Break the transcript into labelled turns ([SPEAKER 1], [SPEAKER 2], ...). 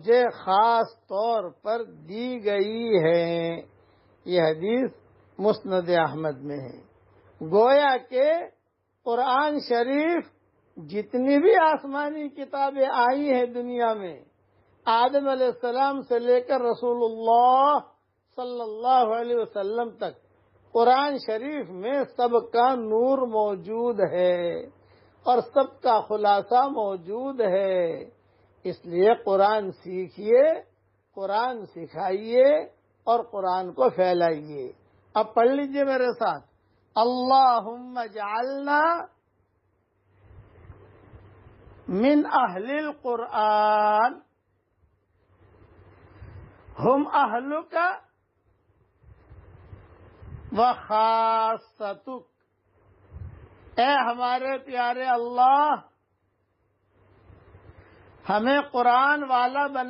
[SPEAKER 1] مجھے خاص طور پر دی گئی ہے۔ یہ حدیث مسند احمد میں ہے۔ گویا کہ قرآن شریف جتنی بھی آسمانی کتابیں آئی ہیں دنیا میں، آدم علیہ السلام سے لے کر رسول اللہ صلی اللہ علیہ وسلم تک، قرآن شریف میں سب کا نور موجود ہے اور سب کا خلاصہ موجود ہے۔ اس لیے قرآن سیکھیے، قرآن سکھائیے اور قرآن کو پھیلائیے۔ اب پڑھ لیجئے میرے ساتھ، اللہم اجعلنا من اہل القرآن ہم اہلک وخاصتک۔ اے ہمارے پیارے اللہ، ہمیں قرآن والا بنا